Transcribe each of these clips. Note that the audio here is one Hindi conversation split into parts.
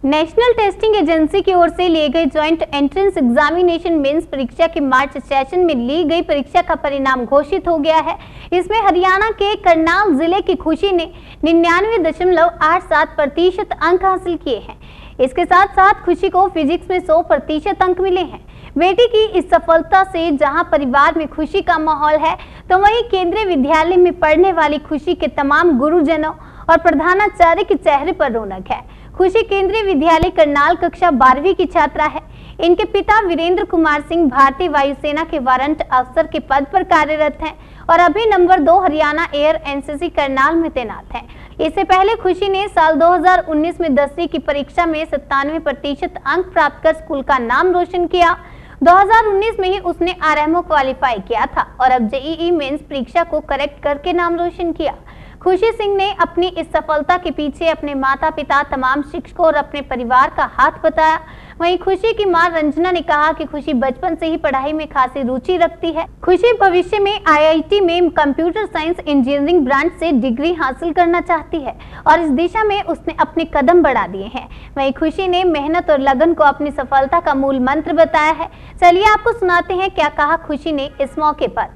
नेशनल टेस्टिंग एजेंसी की ओर से लिए गए ज्वाइंट एंट्रेंस एग्जामिनेशन मेंस परीक्षा के मार्च सेशन में ली गई परीक्षा का परिणाम घोषित हो गया है। इसमें हरियाणा के करनाल जिले की खुशी ने 99.87% अंक हासिल किए हैं। इसके साथ साथ खुशी को फिजिक्स में 100% अंक मिले हैं। बेटी की इस सफलता से जहां परिवार में खुशी का माहौल है, तो वहीं केंद्रीय विद्यालय में पढ़ने वाली खुशी के तमाम गुरुजनों और प्रधानाचार्य के चेहरे पर रौनक है। खुशी केंद्रीय विद्यालय करनाल कक्षा 12वीं की छात्रा है। इनके पिता वीरेंद्र कुमार सिंह भारतीय वायुसेना के वारंट अफसर के पद पर कार्यरत हैं और अभी number 2 Haryana air NCC Karnal में तैनात हैं। इससे पहले खुशी ने साल 2019 में 10वीं की परीक्षा में 97% अंक प्राप्त कर स्कूल का नाम रोशन किया। 2019 में ही उसने आरएमओ क्वालिफाई किया था और अब जेईई मेंस परीक्षा को करेक्ट करके नाम रोशन किया। खुशी सिंह ने अपनी इस सफलता के पीछे अपने माता पिता, तमाम शिक्षकों और अपने परिवार का हाथ बताया। वहीं खुशी की मां रंजना ने कहा कि खुशी बचपन से ही पढ़ाई में खासी रुचि रखती है। खुशी भविष्य में आईआईटी में कंप्यूटर साइंस इंजीनियरिंग ब्रांच से डिग्री हासिल करना चाहती है और इस दिशा में उसने अपने कदम बढ़ा दिए हैं। वहीं खुशी ने मेहनत और लगन को अपनी सफलता का मूल मंत्र बताया है। चलिए आपको सुनाते हैं क्या कहा खुशी ने इस मौके पर।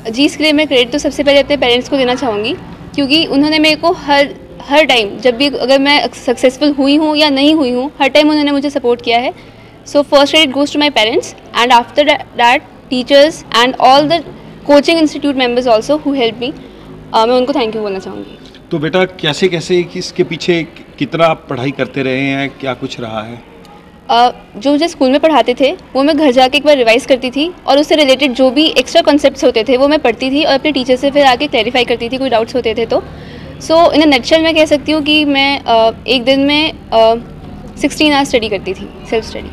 जी, इसके लिए मैं क्रेडिट तो सबसे पहले अपने पेरेंट्स को देना चाहूँगी, क्योंकि उन्होंने मेरे को हर टाइम, जब भी अगर मैं सक्सेसफुल हुई हूँ या नहीं हुई हूँ, हर टाइम उन्होंने मुझे सपोर्ट किया है। So first credit goes to my parents and after that teachers and all the coaching institute members also who help me. मैं उनको थैंक यू बोलना चाहूँगी। तो बेटा कैसे इसके पीछे कितना आप पढ़ाई करते रहे हैं, क्या कुछ रहा है? जो मुझे स्कूल में पढ़ाते थे वो मैं घर जाके एक बार रिवाइज़ करती थी और उससे रिलेटेड जो भी एक्स्ट्रा कॉन्सेप्ट्स होते थे वो मैं पढ़ती थी और अपने टीचर से फिर आके क्लैरिफाई करती थी, कोई डाउट्स होते थे तो। सो इन अ नटशेल मैं कह सकती हूँ कि मैं एक दिन में 16 आवर्स स्टडी करती थी, सेल्फ स्टडी।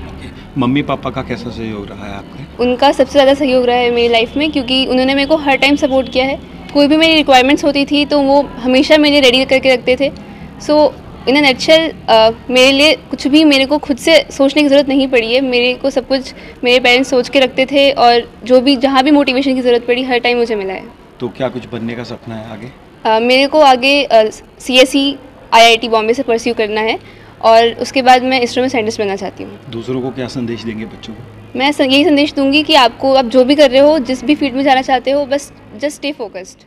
मम्मी पापा का कैसा सहयोग रहा है आपके? उनका सबसे ज़्यादा सहयोग रहा है मेरी लाइफ में, क्योंकि उन्होंने मेरे को हर टाइम सपोर्ट किया है। कोई भी मेरी रिक्वायरमेंट्स होती थी तो वो हमेशा मेरे लिए रेडी करके रखते थे। सो इन अ नटशेल मेरे लिए कुछ भी मेरे को खुद से सोचने की ज़रूरत नहीं पड़ी है। मेरे को सब कुछ मेरे पेरेंट्स सोच के रखते थे और जो भी जहाँ भी मोटिवेशन की ज़रूरत पड़ी हर टाइम मुझे मिला है। तो क्या कुछ बनने का सपना है आगे? मेरे को आगे CSE IIT बॉम्बे से परस्यू करना है और उसके बाद मैं इसरो में साइंटिस्ट बनना चाहती हूँ। दूसरों को क्या संदेश देंगे बच्चों को? मैं यही संदेश दूंगी कि आप जो भी कर रहे हो, जिस भी फील्ड में जाना चाहते हो, बस जस्ट स्टे फोकस्ड।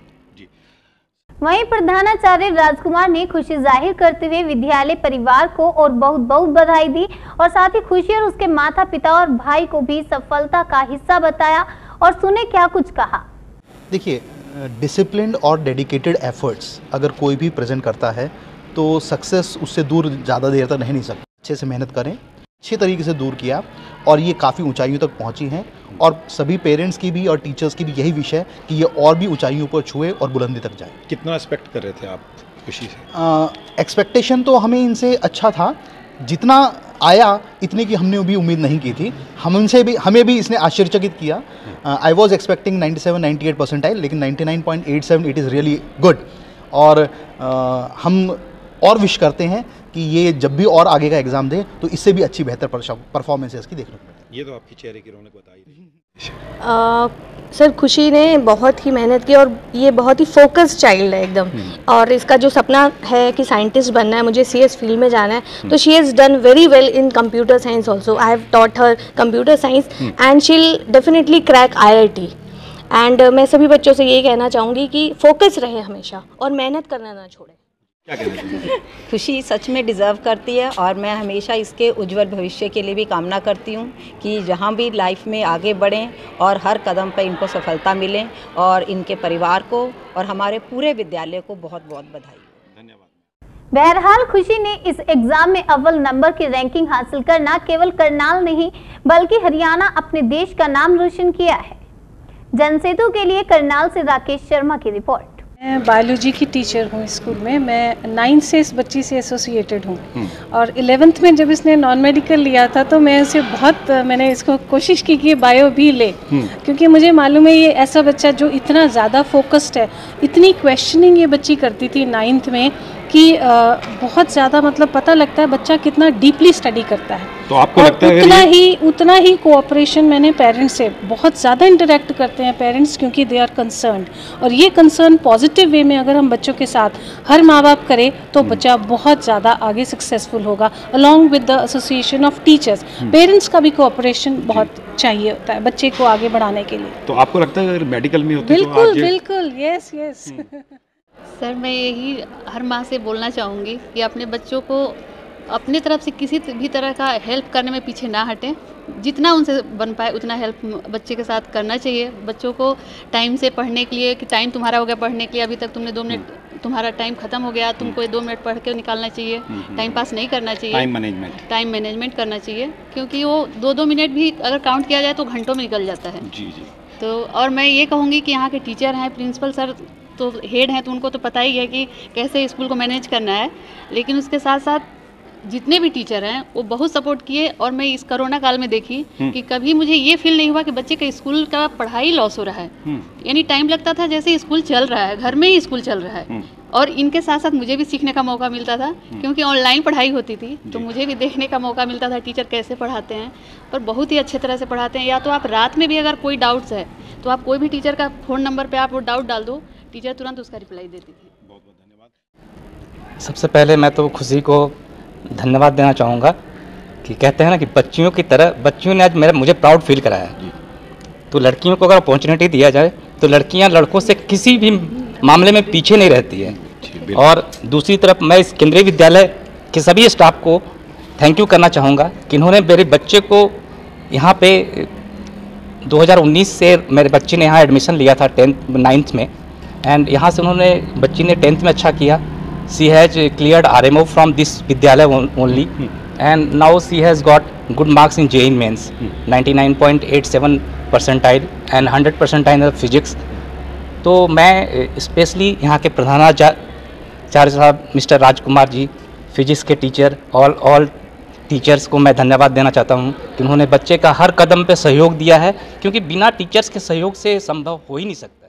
वहीं प्रधानाचार्य राजकुमार ने खुशी जाहिर करते हुए विद्यालय परिवार को और बहुत बहुत बधाई दी और साथ ही खुशी और उसके माता पिता और भाई को भी सफलता का हिस्सा बताया। और सुने क्या कुछ कहा। देखिए, डिसिप्लिन्ड और डेडिकेटेड एफर्ट्स अगर कोई भी प्रेजेंट करता है तो सक्सेस उससे दूर ज़्यादा देर तक नहीं सकती। अच्छे से मेहनत करें, अच्छे तरीके से दूर किया और ये काफ़ी ऊंचाइयों तक पहुंची हैं और सभी पेरेंट्स की भी और टीचर्स की भी यही विश है कि ये और भी ऊंचाइयों पर छुए और बुलंदी तक जाए। कितना एक्सपेक्ट कर रहे थे आप खुशी से? एक्सपेक्टेशन तो हमें इनसे अच्छा था, जितना आया इतने की हमने भी उम्मीद नहीं की थी। हमें भी इसने आश्चर्यचकित किया। आई वॉज एक्सपेक्टिंग 97-98 परसेंटाइल, लेकिन 99.87 इट इज़ रियली गुड। और हम और विश करते हैं कि ये जब भी और आगे का एग्ज़ाम दे तो इससे भी अच्छी बेहतर परफॉर्मेंस इसकी देखने को मिले। ये तो आपके चेहरे की रौनक बताई। सर, खुशी ने बहुत ही मेहनत की और ये बहुत ही फोकस्ड चाइल्ड है एकदम। और इसका जो सपना है कि साइंटिस्ट बनना है, मुझे CS फील्ड में जाना है, तो she has done very well in computer science also. I have taught her computer science and she will definitely crack IIT। And मैं सभी बच्चों से यही कहना चाहूँगी कि फोकस रहे हमेशा और मेहनत करना ना छोड़ें। क्या कहना चाहिए? खुशी सच में डिज़र्व करती है और मैं हमेशा इसके उज्जवल भविष्य के लिए भी कामना करती हूँ कि जहाँ भी लाइफ में आगे बढ़ें और हर कदम पर इनको सफलता मिले और इनके परिवार को और हमारे पूरे विद्यालय को बहुत बहुत बधाई। धन्यवाद। बहरहाल खुशी ने इस एग्जाम में अव्वल नंबर की रैंकिंग हासिल करना केवल करनाल नहीं बल्कि हरियाणा अपने देश का नाम रोशन किया है। जनसेतु के लिए करनाल से राकेश शर्मा की रिपोर्ट। मैं बायोलॉजी की टीचर हूँ स्कूल में। मैं 9 से इस बच्ची से एसोसिएटेड हूँ और 11th में जब इसने नॉन मेडिकल लिया था तो मैंने इसको कोशिश की कि बायो भी ले, क्योंकि मुझे मालूम है ये ऐसा बच्चा जो इतना ज़्यादा फोकस्ड है। इतनी क्वेश्चनिंग ये बच्ची करती थी 9th में कि बहुत ज़्यादा मतलब पता लगता है बच्चा कितना डीपली स्टडी करता है। तो आपको और लगता है उतना ही कोऑपरेशन मैंने पेरेंट्स से बहुत ज़्यादा इंटरेक्ट करते हैं पेरेंट्स, क्योंकि दे आर कंसर्न्ड, और ये कंसर्न पॉजिटिव वे में अगर हम बच्चों के साथ हर माँ बाप करें तो बच्चा बहुत ज़्यादा आगे सक्सेसफुल होगा। Along with the association of teachers, parents का भी कोऑपरेशन बहुत चाहिए होता है बच्चे को आगे बढ़ाने के लिए। तो आपको लगता है अगर मेडिकल में होते बिल्कुल तो आज बिल्कुल, यस यस। सर मैं यही हर माँ से बोलना चाहूँगी कि अपने बच्चों को अपनी तरफ से किसी भी तरह का हेल्प करने में पीछे ना हटें। जितना उनसे बन पाए उतना हेल्प बच्चे के साथ करना चाहिए। बच्चों को टाइम से पढ़ने के लिए, कि टाइम तुम्हारा हो गया पढ़ने के लिए, अभी तक तुमने 2 मिनट, तुम्हारा टाइम खत्म हो गया, तुमको 2 मिनट पढ़ के निकालना चाहिए। टाइम पास नहीं करना चाहिए, टाइम मैनेजमेंट करना चाहिए, क्योंकि वो 2-2 मिनट भी अगर काउंट किया जाए तो घंटों में निकल जाता है। जी जी। तो और मैं ये कहूँगी कि यहाँ के टीचर हैं, प्रिंसिपल सर तो हेड हैं, तो उनको तो पता ही है कि कैसे स्कूल को मैनेज करना है, लेकिन उसके साथ साथ जितने भी टीचर हैं वो बहुत सपोर्ट किए। और मैं इस कोरोना काल में देखी कि कभी मुझे ये फील नहीं हुआ कि बच्चे का स्कूल का पढ़ाई लॉस हो रहा है। यानी टाइम लगता था जैसे स्कूल चल रहा है, घर में ही स्कूल चल रहा है। और इनके साथ साथ मुझे भी सीखने का मौका मिलता था, क्योंकि ऑनलाइन पढ़ाई होती थी, तो मुझे भी देखने का मौका मिलता था टीचर कैसे पढ़ाते हैं, और बहुत ही अच्छे तरह से पढ़ाते हैं। या तो आप रात में भी अगर कोई डाउट्स है तो आप कोई भी टीचर का फ़ोन नंबर पे आप वो डाउट डाल दो, टीचर तुरंत उसका रिप्लाई देती थी। बहुत बहुत धन्यवाद। सबसे पहले मैं तो खुशी को धन्यवाद देना चाहूँगा कि कहते हैं ना कि बच्चियों की तरह बच्चियों ने आज मुझे प्राउड फील कराया। तो लड़कियों को अगर अपॉर्चुनिटी दिया जाए तो लड़कियां लड़कों से किसी भी मामले में पीछे नहीं रहती है। और दूसरी तरफ मैं इस केंद्रीय विद्यालय के सभी स्टाफ को थैंक यू करना चाहूँगा कि इन्होंने मेरे बच्चे को यहाँ पे 2019 से मेरे बच्चे ने यहाँ एडमिशन लिया था 9th में, एंड यहाँ से उन्होंने बच्ची ने 10th में अच्छा किया। She has cleared RMO from this विद्यालय only, and now she has got good marks in JEE mains, 99.87 percentile and 100 percentile in physics. तो मैं स्पेशली यहाँ के प्रधानाचार्य साहब मिस्टर राजकुमार जी, फिजिक्स के टीचर, ऑल टीचर्स को मैं धन्यवाद देना चाहता हूँ कि उन्होंने बच्चे का हर कदम पे सहयोग दिया है, क्योंकि बिना टीचर्स के सहयोग से संभव हो ही नहीं सकता।